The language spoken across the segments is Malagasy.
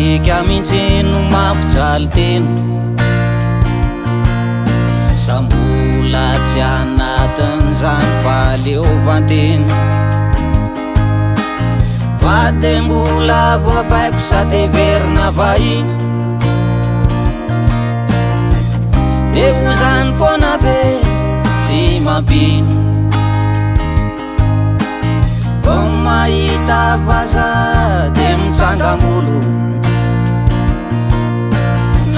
Tsika mihitsy no mampijaly tena sambola tsy anatin'izany faleovantena fa de mbola voapaiko sady everina vahiny de ho zany foana ve tsy mampino vo mahita vaza de mitsangam-olo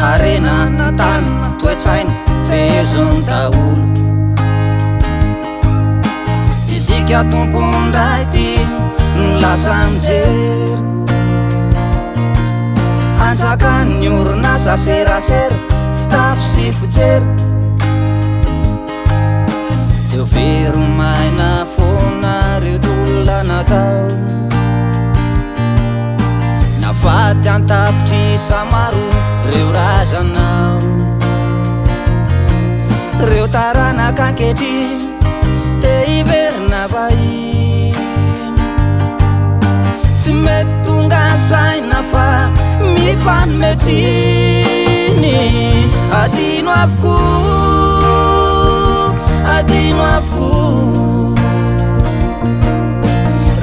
harena natany toetsaina fehezony daolo isika tompondray ty nolasa mijery anjakany orinasa serasera fitafy sy fijery deo veromaina foana reo tolona natao nafaty antapitry samaro reo razanao reo taranaka ankehitriny te hiverina vahiny tsy mety tonga saina fa mifanometsiny adino avokoa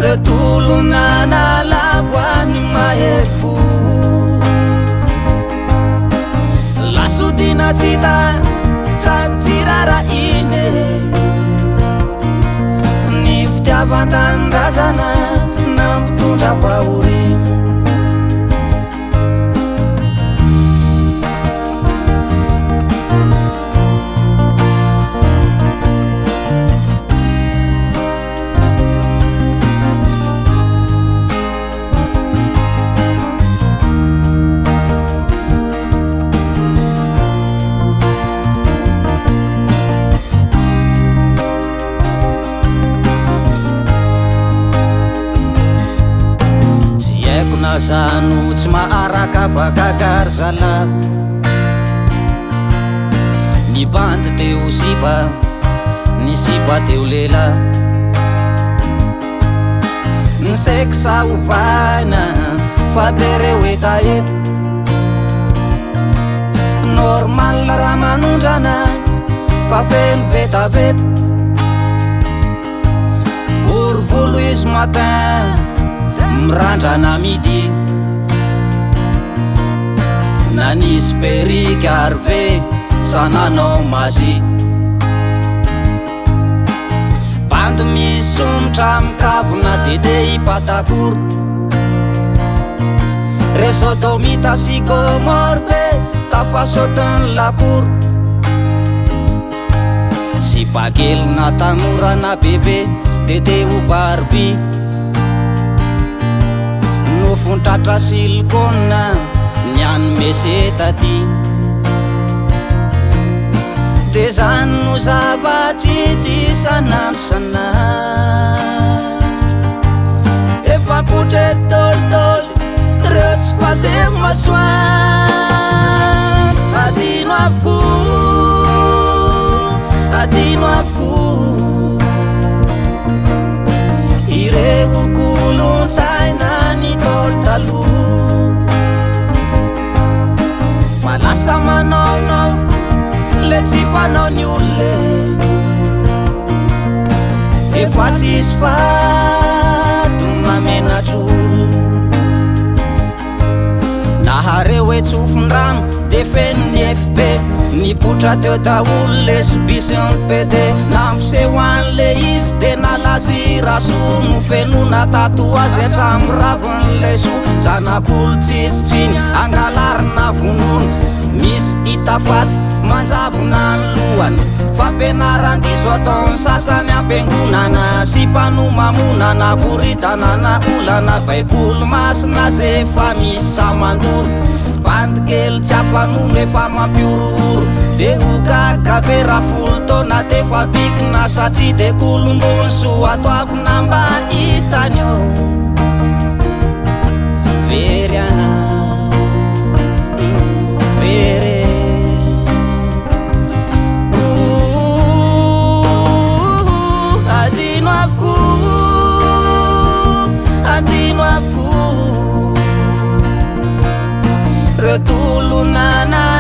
reo tolona nalavoany mahery fo lasodina tsy hita sady tsy rarahine ny fitiavan-tanindrazana nampitondra vahoriny zano tsy maharaka vakakary zala ny bandy teo sipa ny sipa teo lela ny seksa ovaina fa bereo etaeta normal raha manondrana fa feno vetaveta orvolo izy matin mirandrana midi nanisy perika ary ve sananao mazy bandy misy somotra mikavona dede ipatakoro resodomita sykomor ve tafasotiny lakoro sy bakely natanora bebe dede ho barbi nofontratra silikona niany meseta ty de zany no zavatry ty sanandro sanandro efa-potre tolitoly reo tsy fasemo masoandro adino avokoa ireo kolon-tsaina ny tolo taloha fa lasa manaonao le tsy fanao ny olole efa tsisy fato mamenatr'olo nahareo hoe tsofon-drano de feno ny fp nipotra teo daolo le subision pede nampisehoany le izy de nalazy raso no fenona tatoazy hatramiraviny le so zanak'olo tsisy tsiny angalarina vonono misy itafaty manjavona ny lohany fampianaran-diso ataony sasany ampiangonana sy mpanomamonana boritanana olana baiboly masina ze fa misy samandoro bandy kely tsy afanolo efa mampiorooro de ho kakavera folo taona tefa bikina satria de kolombolo so atoavina mba hitany eo very very adino avokoa tolo nanao